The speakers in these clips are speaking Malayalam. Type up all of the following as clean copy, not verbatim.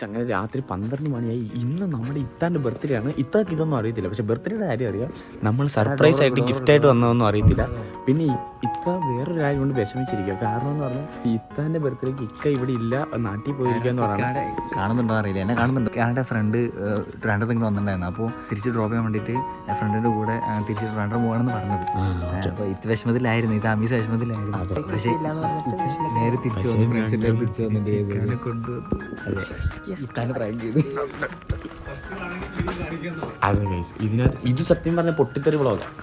അങ്ങനെ രാത്രി 12 മണിയായി. ഇന്ന് നമ്മുടെ ഇത്താൻ്റെ ബർത്ത്ഡേ ആണ്. ഇത്താക്ക് ഇതൊന്നും അറിയത്തില്ല, പക്ഷെ ബർത്ത്ഡേയുടെ കാര്യം അറിയാം. നമ്മൾ സർപ്രൈസ് ആയിട്ട് ഗിഫ്റ്റായിട്ട് വന്നതൊന്നും അറിയത്തില്ല. പിന്നെ ഇത്ത വേറൊരു കാര്യം കൊണ്ട് വിഷമിച്ചിരിക്കുക. കാരണം എന്ന് പറഞ്ഞാൽ ഇത്താൻ്റെ ബർത്ത്ഡേക്ക് ഇക്ക ഇവിടെ ഇല്ല, നാട്ടിൽ പോയിരിക്കുക എന്ന് പറഞ്ഞാൽ കാണുന്നുണ്ടോ അറിയില്ല. എന്നെ കാണുന്നുണ്ട്. എൻ്റെ ഫ്രണ്ട് ട്രാൻഡ്രത്തിൽ വന്നിട്ടുണ്ടായിരുന്നു. അപ്പോൾ തിരിച്ച് ഡ്രോപ്പ് ചെയ്യാൻ വേണ്ടിയിട്ട് ഫ്രണ്ടിൻ്റെ കൂടെ തിരിച്ച് ട്രാൻഡ്രം പോകണമെന്ന് പറഞ്ഞത്. അപ്പോൾ ഇത് വിഷമത്തിലായിരുന്നു, ഇത് അമീസ് വിഷമത്തിലായിരുന്നു. പക്ഷേ നേരെ തിരിച്ചു വന്നു, ഫ്രണ്ട്സിൻ്റെ തിരിച്ചു വന്നിട്ട് ഇത് സത്യം പറഞ്ഞ പൊട്ടിത്തെറി വ്ളോഗാണ്.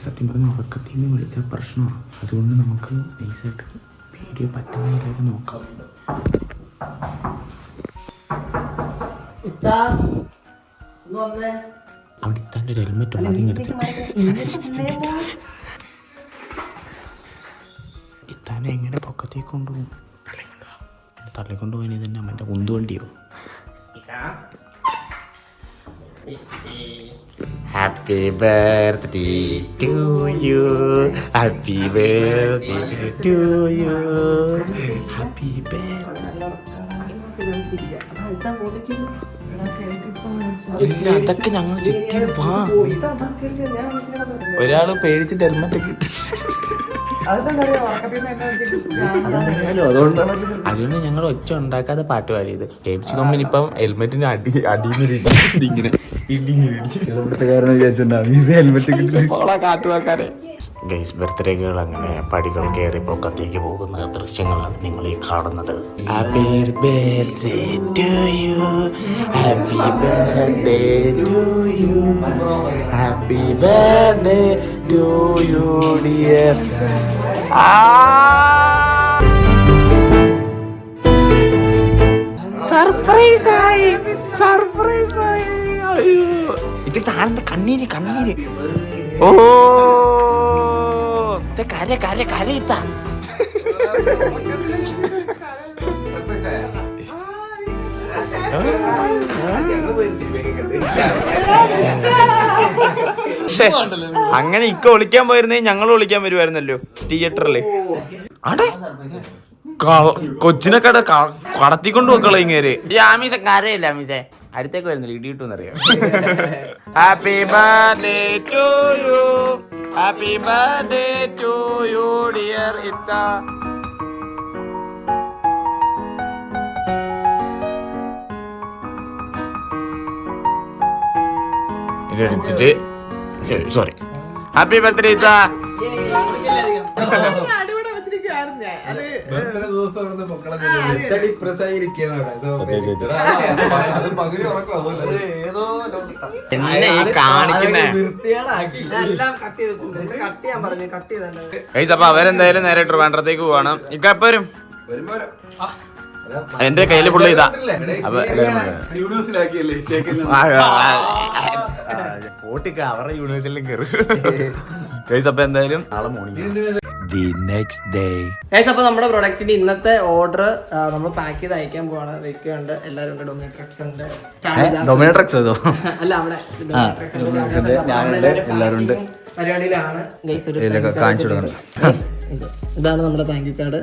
സത്യം പറഞ്ഞ ഉറക്കത്തിൽ നിന്ന് വിളിച്ച പ്രശ്നമാണ്. അതുകൊണ്ട് നമുക്ക് നൈസായിട്ട് വീഡിയോ പറ്റുന്ന കാര്യം നോക്കാം. അവിടെ ഇത്താൻ്റെ ഒരു ഹെൽമെറ്റ് ഇത്താനെ എങ്ങനെ പൊക്കത്തേക്ക് കൊണ്ടുപോകും? തള്ളിക്കൊണ്ടുപോയി തന്നെ അമ്മൻ്റെ ഉന്തുവണ്ടിയോ? Happy birthday to you, happy birthday to you, happy ഇല്ല, അതൊക്കെ ഞങ്ങൾ ചെക്ക് ചെയ്ത് വാ. ഒരാള് പേടിച്ചിട്ട് ഹെൽമെറ്റ് ഒക്കെ ഇട്ടു. അതുകൊണ്ട് ഞങ്ങൾ ഒച്ച ഉണ്ടാക്കാതെ പാട്ട് പാടിയത്. കേപ്സി കമ്പനി ഇപ്പം ഹെൽമെറ്റിന് അടിയിങ്ങനെ ഗൈസ് ബർത്ത്ഡേകൾ അങ്ങനെ പടികൾ കയറി പൊക്കത്തേക്ക് പോകുന്ന ദൃശ്യങ്ങളാണ് നിങ്ങൾ ഈ കാണുന്നത്. Happy birthday to you, happy birthday to you, happy birthday to you dear. സർപ്രൈസായി, സർപ്രൈസായി. അയ്യോ ഇത് താഴ്ന്ന കണ്ണീര് കണ്ണീര്. ഓ കര കര കര ഇത്ത. അങ്ങനെ ഇക്ക വിളിക്കാൻ പോയിരുന്നേ ഞങ്ങൾ വിളിക്കാൻ വരുമായിരുന്നല്ലോ തിയേറ്ററില്. അടെ കൊച്ചിനെ കടത്തിക്കൊണ്ട് വെക്കള ഇങ്ങേര്. ആമീസ കരയില്ല, ആമീസെ അടുത്തേക്ക് വരുന്നില്ല, ഇടി കിട്ടുമെന്നറിയാം. Happy birthday to you, happy birthday to you dear ഇത്ത. ഇതെടുത്തിട്ട് സോറി, ഹാപ്പി ബർത്ത്ഡേ ഇത്ത. അപ്പൊ അവരെന്തായാലും നേരെ ട്രിവാൻഡ്രത്തേക്ക് പോവാണ്. ഇക്ക എപ്പ വരും? എന്റെ കയ്യില് ഫുള്ള് ഇതാ. ഓട്ടിക്ക അവരുടെ യൂണിവേഴ്സിലും കയറും. അപ്പൊ എന്തായാലും നാളെ മോർണിംഗ്. അപ്പൊ നമ്മുടെ പ്രൊഡക്റ്റിന്റെ ഇന്നത്തെ ഓർഡർ നമ്മൾ പാക്ക് ചെയ്ത് അയക്കാൻ പോവാണ്. വെക്കുന്നുണ്ട്, എല്ലാരും ഉണ്ട്. ഡൊമിനട്രിക്സ് ഉണ്ട്, ഡൊമിനട്രിക്സ് അല്ല അവിടെ എല്ലാവരും പരിപാടിയിലാണ്. കാണിച്ചു കൊടുക്കണം. ഇതാണ് നമ്മുടെ താങ്ക് യു കാർഡ്.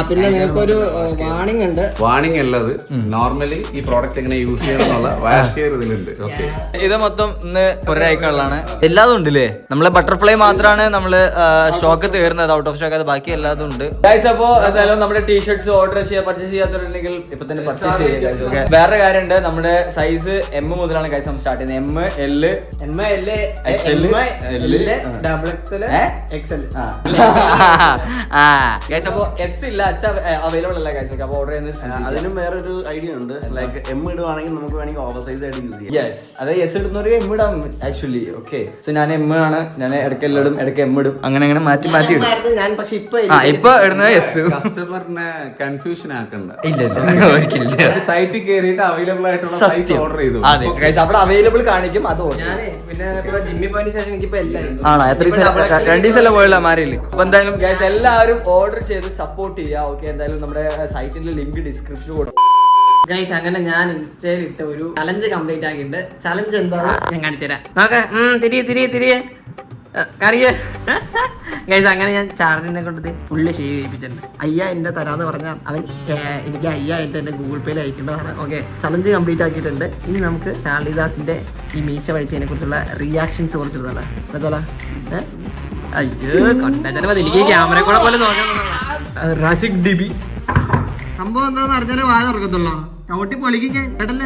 പിന്നെ നിങ്ങൾക്കൊരു വാണിംഗ് ഉണ്ട്. വാണിംഗ് അല്ലത്, നോർമലി ഈ പ്രോഡക്റ്റ് എങ്ങനെ യൂസ് ചെയ്യണം എന്നുള്ള ഇതിലുണ്ട്. ഇത് മൊത്തം ഇന്ന് ഒരാഴ്ചകളാണ്. എല്ലാതും ഉണ്ട് അല്ലേ? നമ്മളെ ബട്ടർഫ്ലൈ മാത്രമാണ് നമ്മള് സ്റ്റോക്ക് തീർന്നത്, ഔട്ട് ഓഫ് സ്റ്റോക്ക്. അത് ബാക്കി എല്ലാതും ഉണ്ട്. അപ്പോ എന്തായാലും നമ്മുടെ ടീഷർട്ട്സ് ഓർഡർ ചെയ്യാൻ പർച്ചേസ് ചെയ്യാത്തവരുണ്ടെങ്കിൽ ഇപ്പൊ തന്നെ പർച്ചേസ് ചെയ്യുക. വേറെ കാര്യമുണ്ട്, നമ്മുടെ സൈസ് എം മുതലാണ് ഗൈസ് നമ്മൾ സ്റ്റാർട്ട് ചെയ്യുന്നത്. അപ്പോ എസ് ഇല്ല, എസ് അവൈലബിൾ അല്ല ഗൈസ്. അപ്പൊ ഓർഡർ ചെയ്യുന്നത് അതിനും വേറൊരു ഐഡിയ ഉണ്ട്. ലൈക്ക് എം ഇടുവാണെങ്കിൽ നമുക്ക് വേണമെങ്കിൽ ഓവർ സൈസ് ആയിട്ട് യൂസ് ചെയ്യാം. യെസ്, അതായത് എസ് ഇടുന്നവർക്ക് എം ഇടാം ആക്ച്വലി. ഓക്കെ, സോ ഞാൻ എം ആണ്, ഞാൻ ഇടയ്ക്ക് എല്ലാം ഇടും, ഇടയ്ക്ക് എം ഇടും, അങ്ങനെ അങ്ങനെ മാറ്റി മാറ്റി ഇടും. ഞാൻ പക്ഷെ ഇപ്പൊ ഇടുന്നത് എസ്. കസ്റ്റമറിനെ കൺഫ്യൂഷൻ ആക്കണ്ട. ഇല്ല ഒരിക്കലില്ല. സൈറ്റിൽ കയറിയിട്ട് അവൈലബിൾ ആയിട്ടുള്ള സൈസ് ഓർഡർ ചെയ്തു. അതെ ഗൈസ്, അവിടെ അവൈലബിൾ കാണിക്കും. അത് പിന്നെ ജിമ്മിൽ പോയതിനു ശേഷം എനിക്കിപ്പോ എല്ലാം ആണോ? എത്ര രണ്ട് ദിവസം പോയുള്ള മാറിയില്ല. അപ്പൊ എന്തായാലും ഗൈസ് എല്ലാവരും ഓർഡർ ചെയ്ത് സപ്പോർട്ട് ചെയ്യുക. ഓക്കെ, എന്തായാലും നമ്മുടെ സൈറ്റിന്റെ ലിങ്ക് ഡിസ്ക്രിപ്ഷനിൽ കൊടുക്കും. ഗൈസ്, അങ്ങനെ ഞാൻ ഇൻസ്റ്റയിൽ ഇട്ട ഒരു ചലഞ്ച് കംപ്ലീറ്റ് ആക്കിയിട്ടുണ്ട്. ചലഞ്ച് എന്താ ഞാൻ കാണിച്ചു തരാം. നോക്കാം, തിരിയെ കാണിക്കേ. ഗൈസ് അങ്ങനെ ഞാൻ ചാർലിനെ കൊണ്ട് ഫുള്ള് ഷേവ് ചെയ്യിപ്പിച്ചിട്ടുണ്ട്. 5000 തരാന്ന് പറഞ്ഞാൽ അവൻ എനിക്ക് 5000 എന്റെ ഗൂഗിൾ പേയിൽ അയക്കേണ്ടതാണ്. ഓക്കെ, ചലഞ്ച് കംപ്ലീറ്റ് ആക്കിയിട്ടുണ്ട്. ഇനി നമുക്ക് ചാർലിദാസിന്റെ ഈ മീശ വഴിച്ചതിനെ കുറിച്ചുള്ള റിയാക്ഷൻസ് കുറിച്ചിട്ടുള്ള അയ്യോ കൊണ്ടു എനിക്ക് ക്യാമറ കൂടെ പോലെ നോക്കാൻ റാഷിക് ഡിബി. സംഭവം എന്താന്ന് അറിഞ്ഞാലേ വായ തുറക്കത്തുള്ളൂ. ചവിട്ടി പൊളിക്കും ഞാൻ കേട്ടല്ല.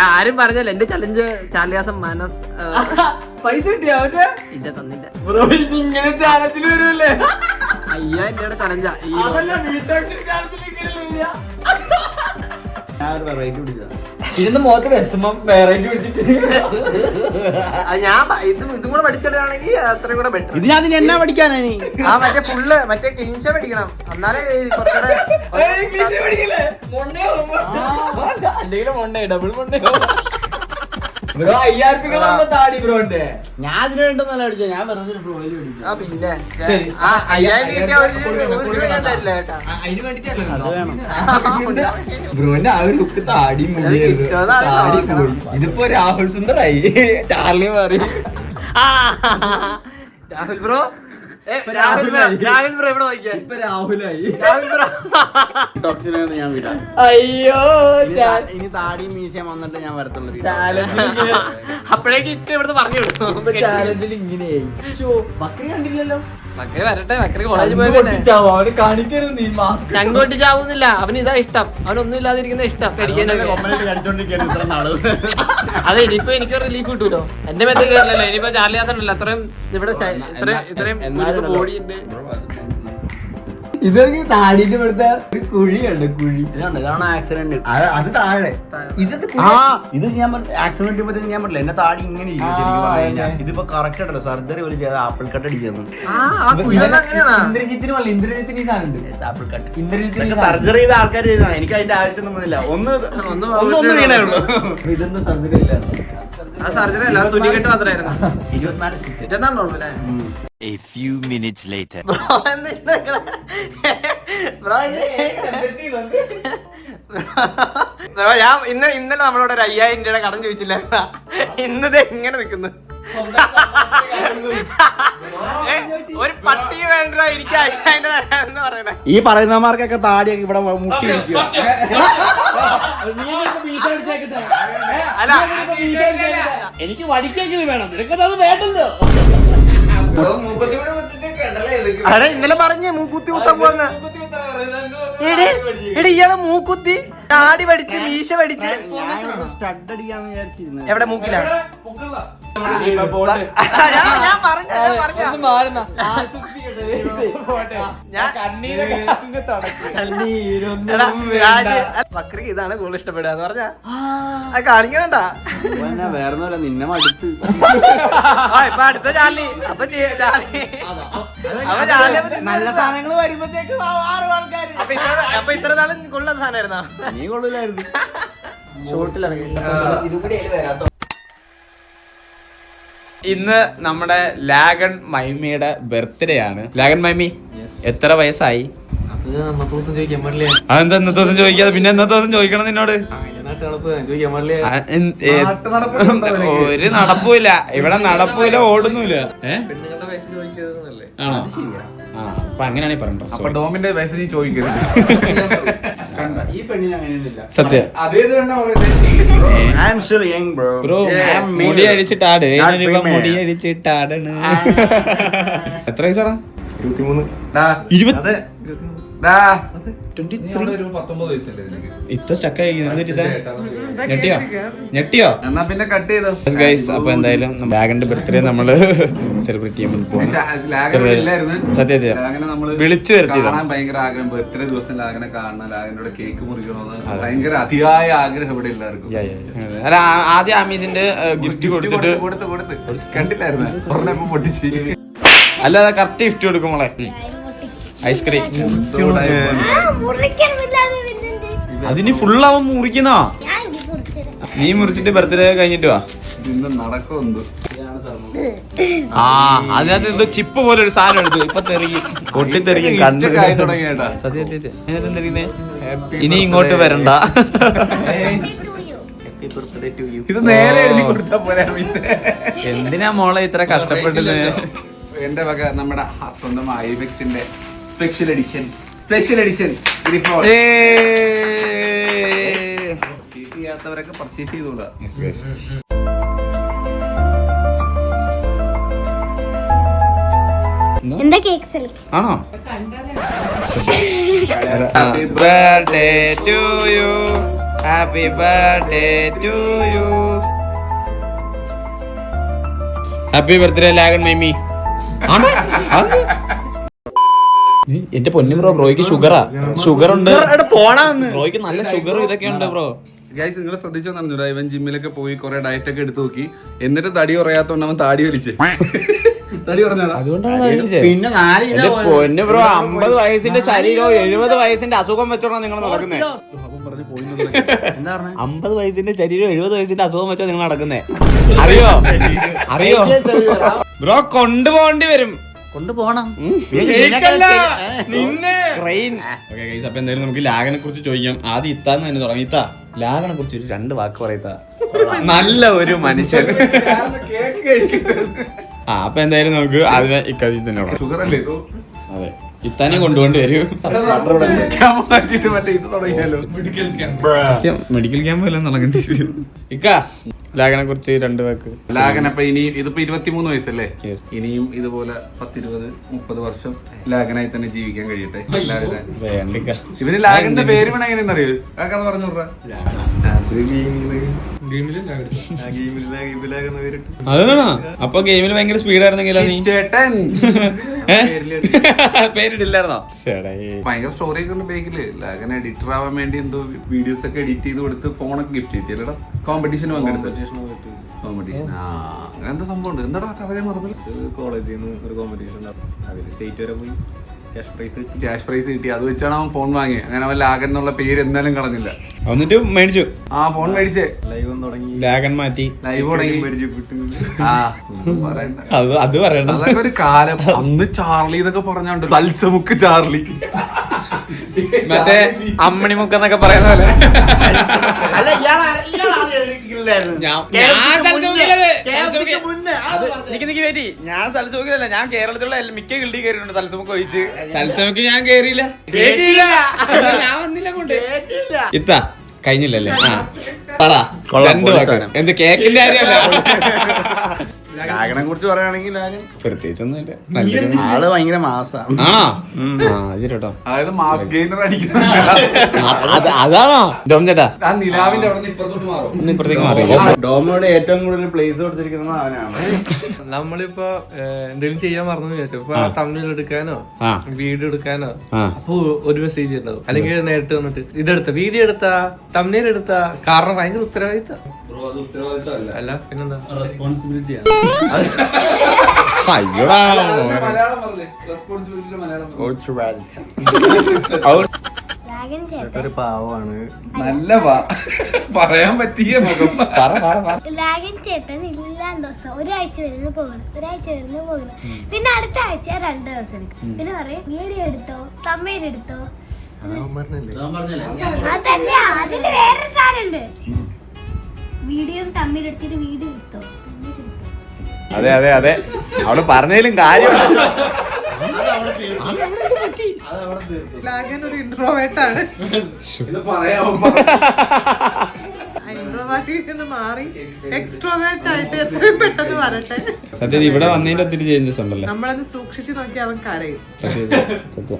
ആരും പറഞ്ഞല്ലോ എന്റെ ചലഞ്ച് ചാലിയാസം മനസ് പൈസ കിട്ടിയാ മറ്റേ ഇല്ല തന്നില്ല. ഇങ്ങനെ ചാനത്തിൽ വരുമല്ലേ 5000 ചലഞ്ചാ. ഇരുന്ന് മുഖത്ത് വിഷമം വെറൈറ്റി പിടിച്ചിട്ട് ഞാൻ ഇതും കൂടെ പഠിച്ചാലാണെങ്കിൽ അത്രയും കൂടെ ബെറ്റർ. ഇതിനകത്ത് എന്നാ പഠിക്കാനാ നീ? ആ മറ്റേ ഫുള്ള് മറ്റേ ക്ലീൻഷ പഠിക്കണം. എന്നാലേ കുറച്ചുകൂടെ അല്ലെങ്കിൽ മൊണ്ണേ ഡബിൾ മൊണ്ണേ ബ്രോ 5000 താടി ബ്രോന്റെ. ഞാൻ അതിന് വേണ്ടൊന്നല്ല പഠിച്ചത്, ഞാൻ വെറുതെ ആ പിന്നെ ശരി. 5000 കിട്ടിയ ഒരു രൂപ ഞാൻ തരില്ല കേട്ടാ. അതിന് വേണ്ടിട്ടല്ലോ വേണം. ബ്രോന്റെ ആ ഒരു ലുക്ക് താടി മുടിയായിരുന്നു. താടി പോയി. ഇതിപ്പോ രാഹുൽ സുന്ദറായി. ചാർലി മാറി. രാഹുൽ ബ്രോ രാഹുൽ ബ്രോ ഇവിടെ നോക്കിയാ ഇപ്പൊ രാഹുലായി. രാഹുൽ ബ്രോ ഞാൻ വിടാം. അയ്യോ ഇനി താടിയും മീശയും വന്നിട്ട് ഞാൻ വരത്തുള്ളൂ. അപ്പോഴേക്ക് ഇട്ട് ഇവിടുന്ന് പറഞ്ഞു കൊടുക്കും. ചാലഞ്ചിൽ ഇങ്ങനെയായി. ബക്രി കണ്ടില്ലല്ലോ. മക്കളെ വരട്ടെ. മക്കളെ കോളേജിൽ പോയത് അവന് കാണിക്കരുത് നീ മാസ്ക്. ഞങ്ങോട്ട് ചാവുന്നില്ല. അവന് ഇതാ ഇഷ്ടം. അവനൊന്നും ഇല്ലാതിരിക്കുന്ന ഇഷ്ടം കടിക്കാനൊക്കെ. അതെ ഇനിയിപ്പോ എനിക്ക് റിലീഫ് കിട്ടൂലോ. എന്റെ മെത്തേഡ് കയറില്ലല്ലോ. ഇനിയിപ്പോ ചാർലിയാത്തല്ലോ അത്രയും ഇവിടെ ഇത്രയും ബോഡി ഉണ്ട്. ഇതൊക്കെ താടിന്റെ ഇവിടുത്തെ ഒരു കുഴിയുണ്ട്. കുഴി ഇതാണ് ആക്സിഡന്റ്. അത് താഴെ. ഇത് ഞാൻ ആക്സിഡന്റ് പറ്റി ഞാൻ പറഞ്ഞില്ല, എന്നെ താടി ഇങ്ങനെ ഇരിക്കും ശരിക്കും പറഞ്ഞു കഴിഞ്ഞാൽ. ഇതിപ്പോ കറക്റ്റ് ഉണ്ടല്ലോ, സർജറി പോലെ ചെയ്ത ആപ്പിൾ കട്ട് അടിച്ചു. ഇന്ദ്രജിത്തിന് വല്ല ഇന്ദ്രജിത്തിന് ഈ സാധനം ഉണ്ട്. ആപ്പിൾ കട്ട് ഇന്ദ്രജിത്തിന് സർജറി ചെയ്ത ആൾക്കാർ ചെയ്തതാണ്. എനിക്ക് അതിന്റെ ആവശ്യം ഒന്നുമില്ല. ഒന്ന് വീണേ ഉള്ളൂ. ഇതൊന്നും സർജറി ഇല്ലായിരുന്നു. ആ സർജറി അല്ല, തുന്നിക്കെട്ട് മാത്രമായിരുന്നു. 24 സ്റ്റിച്ച്. 24 ഉള്ളൂ അല്ലേ? A few minutes later. ഞാൻ ഇന്നലെ നമ്മളോട് ഒരു 5000 രൂപയുടെ കടം ചോദിച്ചില്ല. ഇന്നത് എങ്ങനെ നിക്കുന്നു? ഒരു പട്ടി വേണ്ട എനിക്ക് 5000 തരാന്ന് പറയണേ. ഈ പറയുന്നമാർക്കൊക്കെ താടിയൊക്കെ ഇവിടെ മുട്ടി ഇരിക്കുക. അല്ല എനിക്ക് വടിക്കെങ്കിലും വേണം, നിനക്കത് വേണ്ടല്ലോ. അടെ ഇന്നലെ പറഞ്ഞേ മൂക്കുത്തി കുത്താൻ പോന്ന്. എടി ഇയാളെ മൂക്കുത്തി താടി പഠിച്ച് മീശ പഠിച്ച് സ്റ്റഡ് അടിക്കാന്ന് വിചാരിച്ചിരുന്നു. എവിടെ മൂക്കിലാണ്? ബക്രിക്ക് ഇതാണ് കൂടുതൽ ഇഷ്ടപ്പെടുക എന്ന് പറഞ്ഞാ കാണിക്കണണ്ട. വേറെ നിന്നെ മടുത്ത്. ഇപ്പൊ അടുത്ത ചാർലി. അപ്പൊ ചാർലി നല്ല സാധനങ്ങൾ വരുമ്പോഴത്തേക്ക് ആൾക്കാർ. അപ്പൊ ഇത്ര നാളും കൊള്ളുന്ന സാധനമായിരുന്നോ? നീ കൊള്ളൂലായിരുന്നു. ഇന്ന് നമ്മുടെ ലാഗൺ മൈമിയുടെ ബർത്ത്ഡേ ആണ്. ലാഗൺ മൈമി എത്ര വയസ്സായി? അതെന്താ ഇന്നത്തെ ദിവസം ചോദിക്കാതെ പിന്നെ ഇന്നത്തെ ദിവസം ചോദിക്കണം നിന്നോട്? ഒരു നടപ്പൂല ഇവിടെ, നടപ്പൂല ഓടുന്നില്ല. ആണോ? അപ്പൊ അങ്ങനെയാണെ പറഞ്ഞോ. അപ്പൊ ഡോമിന്റെ വയസ്സ് നീ ചോദിക്കരുത്. ഈ പെണ്ണിന് അങ്ങനെയൊന്നുമില്ല. സത്യം. ബ്രോ മുടി അടിച്ചിട്ടാട്, മുടി അടിച്ചിട്ടാടണ്. എത്ര വയസ്സാടാ? 23. 19 വയസ്സല്ലേ നിനക്ക്? ഇത്ര ചക്ക ഞെട്ടിയോ? ഞെട്ടിയോ? എന്നാ പിന്നെ കട്ട് ചെയ്തോ ഗൈസ്. അപ്പൊ എന്തായാലും ലാഗന്റെ ബർത്ത്ഡേ നമ്മള് സെലിബ്രേറ്റ് ചെയ്യാൻ സത്യം വിളിച്ചു വരുത്തിയത്. കാണാൻ ഭയങ്കര ആഗ്രഹം. എത്ര ദിവസം ലാഗനെ കാണണം, ലാഗനോട് കേക്ക് മുറിക്കണമെന്ന് ഭയങ്കര അതിയായ ആഗ്രഹം ഇവിടെ എല്ലാവർക്കും. അല്ല ആദ്യം ആമീസിന്റെ ഗിഫ്റ്റ് കൊടുത്തിട്ട് കൊടുത്ത് കണ്ടില്ലായിരുന്നു ഒരെണ്ണം പൊട്ടിച്ച്. അല്ലാതെ കറക്റ്റ് ഗിഫ്റ്റ് കൊടുക്കും മോളെ. ഐസ്ക്രീം അതിന് ഫുള്ളാവും മുറിക്കുന്നോ? നീ മുറിച്ചിട്ട് ബർത്ത്ഡേ കഴിഞ്ഞിട്ട് വാ. ഇന്ന് നടക്കുമെന്തോ. ആ അതിനകത്ത് എന്തോ ചിപ്പ് പോലെ ഒരു സാധനം എടുത്തു ഇപ്പൊ തെറിയും പൊട്ടിത്തെറിയും കണ്ടു തുടങ്ങിയേട്ടാ. ഇനി ഇങ്ങോട്ട് വരണ്ട. ഇത് നേരെ എഴുതി കൊടുത്താ പോരാ. എന്തിനാ മോളെ ഇത്ര കഷ്ടപ്പെട്ടത്? എന്റെ വക നമ്മുടെ സ്വന്തം ഐബെക്സിന്റെ സ്പെഷ്യൽ എഡിഷൻ ചെയ്യാത്തവരൊക്കെ പർച്ചേസ് ചെയ്തോളാം. എന്താ കേക്ക് സെലക്ഷൻ ആണോ? Happy birthday to you, happy birthday to you, happy birthday ലാഗൺ മൈമി. എന്റെ പൊന്നു ബ്രോയ്ക്ക് ഷുഗർ ഉണ്ട്. ബ്രോയ്ക്ക് നല്ല ഷുഗറും ഇതൊക്കെ ഉണ്ട് ബ്രോ. ഗൈസ് നിങ്ങൾ ശ്രദ്ധിച്ചോ പറഞ്ഞൂടാ, ഇവൻ ജിമ്മിലൊക്കെ പോയി കുറെ ഡയറ്റ് ഒക്കെ എടുത്തു നോക്കി, എന്നിട്ട് തടി കുറയാത്തോണ്ട് അവൻ താടി വലിച്ചേ. തടി പറഞ്ഞാ പിന്നെ പൊന്നു ബ്രോ 50 വയസ്സിന്റെ ശരീരവും 70 വയസ്സിന്റെ അസുഖം വെച്ചോണോ നിങ്ങൾ നടക്കുന്നേ? 50 വയസ്സിന്റെ ശരീരം 70 വയസ്സിന്റെ അസുഖം വെച്ചോ നിങ്ങൾ നടക്കുന്നേ? അറിയോ ബ്രോ? കൊണ്ടുപോകേണ്ടി വരും. കൊണ്ടുപോണം. അപ്പൊ എന്തായാലും നമുക്ക് ലാഗനെ കുറിച്ച് ചോദിക്കാം. ആദ്യം ഇത്താന്ന് തന്നെ തുടങ്ങി. ഇത്ത, ലാഗനെ കുറിച്ച് ഒരു 2 വാക്ക് പറയത്ത. നല്ല ഒരു മനുഷ്യൻ. അപ്പൊ എന്തായാലും നമുക്ക് ആദ്യമേ ഇക്കതി തന്നെ ഷുഗർ അല്ലേ? അതെ, ഇത്താനെ കൊണ്ടുപോകേണ്ടി വരും. മെഡിക്കൽ ക്യാമ്പ് എല്ലാം നടക്കേണ്ടി വരും. ഇക്ക, ലാഗനെ കുറിച്ച് 2 വാക്ക്. ലാഗൻ അപ്പൊ ഇനി ഇതിപ്പോ 23 വയസ്സല്ലേ, ഇനിയും ഇതുപോലെ 10-20-30 വർഷം ലാഗനായി തന്നെ ജീവിക്കാൻ കഴിയട്ടെ. വേണ്ടിക്ക ഇവന് ലാഗന്റെ പേര് വേണം എങ്ങനെയെന്ന് അറിയോ? കാക്കാന്ന് പറഞ്ഞു അതാണോ? അപ്പൊ ഗെയിമിൽ ഭയങ്കര സ്പീഡായിരുന്നെങ്കിലോ നീ? ചേട്ടൻ പേരിടില്ലായിരുന്നോ? ഭയങ്കര സ്റ്റോറി ഒക്കെ ഉണ്ട് ബേക്കില്. ലാഗൻ എഡിറ്റർ ആവാൻ വേണ്ടി എന്തോ വീഡിയോസ് ഒക്കെ എഡിറ്റ് ചെയ്ത് കൊടുത്ത് ഫോണൊക്കെ ഗിഫ്റ്റ് കിട്ടിയല്ലേടാ? കോമ്പറ്റീഷൻ പങ്കെടുത്ത കോമ്പറ്റീഷൻ. അങ്ങനെ എന്താ സംഭവം ഉണ്ട്? എന്താടാ കഥ മറന്നില്ല? കോളേജിൽ നിന്ന് ഒരു കോമ്പറ്റീഷൻ അതിൽ സ്റ്റേറ്റ് വരെ പോയി ക്യാഷ് പ്രൈസ് കിട്ടി. അത് വെച്ചാണ് അവൻ ഫോൺ വാങ്ങി. അങ്ങനെ അവൻ ലാഗൻ എന്നുള്ള പേര് എന്തായാലും കളഞ്ഞില്ല. എന്നിട്ട് മേടിച്ചു. ആ ഫോൺ മേടിച്ചേ, ലൈവ് തുടങ്ങി, ലാഗൻ മാറ്റി, ലൈവ് തുടങ്ങി. അത് പറയണ്ട. അതൊക്കെ ഒരു കാലം. അന്ന് ചാർലി എന്നൊക്കെ പറഞ്ഞോണ്ട് തത്സമുക്ക് ചാർലി, മറ്റേ അമ്മണിമുക്കെന്നൊക്കെ പറയുന്ന പോലെ. ഞാൻ സൽസമുക്കിലല്ല, ഞാൻ കേരളത്തിലുള്ള മിക്ക ഗിൽഡി കയറിയിട്ടുണ്ട്. സൽസമുക്ക് ഒഴിച്ച് സൽസമുക്ക് ഞാൻ കേറിയില്ല. ഞാൻ വന്നില്ല അങ്ങോട്ട്. ഇത്ത കഴിഞ്ഞില്ലല്ലേ? പറ 2 വാക്ക്. എന്ത് കേക്കിന്റെ കാര്യമല്ല, ലാഗനെ കുറിച്ച് പറയുകയാണെങ്കിൽ പ്രത്യേകിച്ചൊന്നുമില്ല. ആള് ഭയങ്കര മാസാണ്. കേട്ടോ, അതായത് മാസ് ഗെയിനർ അടിക്കുന്ന അതാണോ ഡോം ചേട്ടാ? ആ നിലാവിന്റെ അവിടെ നിന്ന് ഇപ്പുറത്തോട്ട് മാറും. ഇപ്പുറത്തേക്ക് മാറി. ഡോമിനോട് ഏറ്റവും കൂടുതൽ പ്ലേസ് കൊടുത്തിരിക്കുന്നത് അവനാണ്. നമ്മളിപ്പോ എന്തെങ്കിലും ചെയ്യാൻ മറന്നു വിചാരിച്ചു. ഇപ്പൊ തമിഴിൽ എടുക്കാനോ വീഡിയോ എടുക്കാനോ അപ്പൊ ഒരു മെസ്സേജ് ഉണ്ടാവും, അല്ലെങ്കിൽ നേരിട്ട് വന്നിട്ട് ഇതെടുത്ത വീഡിയോ എടുത്താ തമിഴിൽ എടുത്താ. കാരണം ഭയങ്കര ഉത്തരവാദിത്തം അല്ല പിന്നെന്താ, റെസ്പോൺസിബിലിറ്റിയാണ്. അയ്യോടാ മലയാളം പറഞ്ഞേ, റെസ്പോൺസിബിലിറ്റി മലയാളം. ഒരു പാവമാണ്. നല്ല പറയാൻ പറ്റിയ മുഖം. ലാഗൻ ചേട്ടൻ ഇല്ലാത്ത ദിവസം ഒരാഴ്ച വരുന്നു പോകുന്നു, പിന്നെ അടുത്ത ആഴ്ച 2 ദിവസം എടുക്കും. പിന്നെ പറയും വീഡിയോ എടുത്തോ തമ്മയിലെടുത്തോ. അതല്ല, അതില് വേറൊരു സാധനമുണ്ട്. വീഡിയോ തമ്മിലെടുത്തിട്ട് വീഡിയോ എടുത്തോ. അതെ അതെ അതെ, അവള് പറഞ്ഞതിലും കാര്യമുണ്ട്. ഒരു ഇൻട്രോവേർട്ടാണ്. ഇത് പറയാമോ? ഇൻട്രോവേർട്ടിൽ നിന്ന് മാറി എക്സ്ട്രോവേർട്ട് ആയിട്ട് എത്രയും പെട്ടെന്ന് വരട്ടെ. സത്യം ഇവിടെ വന്നതിന്റെ ഒത്തിരി ചേഞ്ചസ് ഉണ്ടല്ലോ. നമ്മളൊന്ന് സൂക്ഷിച്ചു നോക്കി അവൻ കരയും.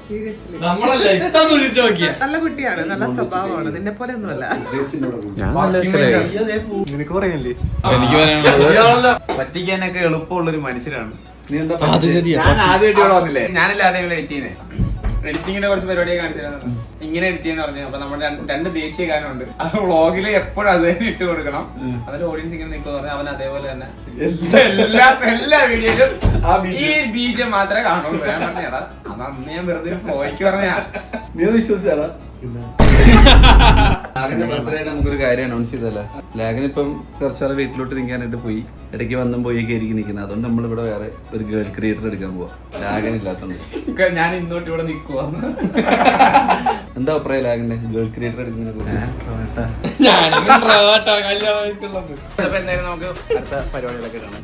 സീരിയസ്ലി നല്ല കുട്ടിയാണ്, നല്ല സ്വഭാവമാണ്, നിന്നെ പോലെ ഒന്നുമല്ല. നിനക്ക് പറയല്ലേ, എനിക്ക് പറ്റിക്കാനൊക്കെ എളുപ്പമുള്ളൊരു മനുഷ്യനാണ്. ഞാൻ ആദ്യമായിട്ട് ഇവിടെ വന്നില്ലേ, ഞാനല്ല ആ ടൈമിൽ എഡിറ്റ് ചെയ്യുന്നത്. എഡിറ്റിങ്ങിന്റെ കുറച്ച് പരിപാടിയൊക്കെ കാണിച്ചു ഇങ്ങനെ എഡിറ്റ് ചെയ്യാന്ന് പറഞ്ഞു. അപ്പൊ നമ്മുടെ 2 ദേശീയ ഗാനമുണ്ട്. അത് വ്ളോഗില് എപ്പോഴും അത് തന്നെ ഇട്ട് കൊടുക്കണം. അതിന്റെ ഓഡിയൻസ് ഇങ്ങനെ നിൽക്കുമെന്ന് പറഞ്ഞാൽ അവൻ അതേപോലെ തന്നെ എല്ലാ വീഡിയോയിലും ഈ ബീജം മാത്രമേ കാണുള്ളൂ. ഞാൻ പറഞ്ഞാ അത് അന്ന് ഞാൻ വെറുതെ ഫ്ലോയ്ക്ക് പറഞ്ഞാ. നീ വിശ്വസിച്ചാടാ? ലാഗിന്റെ ബർത്ത്ഡേ നമുക്കൊരു കാര്യം അനൗൺസ് ചെയ്തല്ലേ. ലാഗിന് ഇപ്പം കുറച്ചാൾ വീട്ടിലോട്ട് നിൽക്കാനായിട്ട് പോയി, ഇടയ്ക്ക് വന്നും പോയൊക്കെ ആയിരിക്കും നിൽക്കുന്നത്. അതുകൊണ്ട് നമ്മളിവിടെ വേറെ ഒരു ഗേൾ ക്രിയേറ്റർ എടുക്കാൻ പോവാ, ലാഗിനില്ലാത്തോണ്ട്. ഞാൻ ഇന്നോട്ട് ഇവിടെ നിൽക്കുവാന്ന്. എന്താ അഭിപ്രായം ലാഗിന്റെ ഗേൾ ക്രിയേറ്റർ എടുക്കുന്നതിനെ കുറിച്ച്? അപ്പൊ എന്തായാലും നമുക്ക് അടുത്ത പരിപാടികളൊക്കെ കാണാം.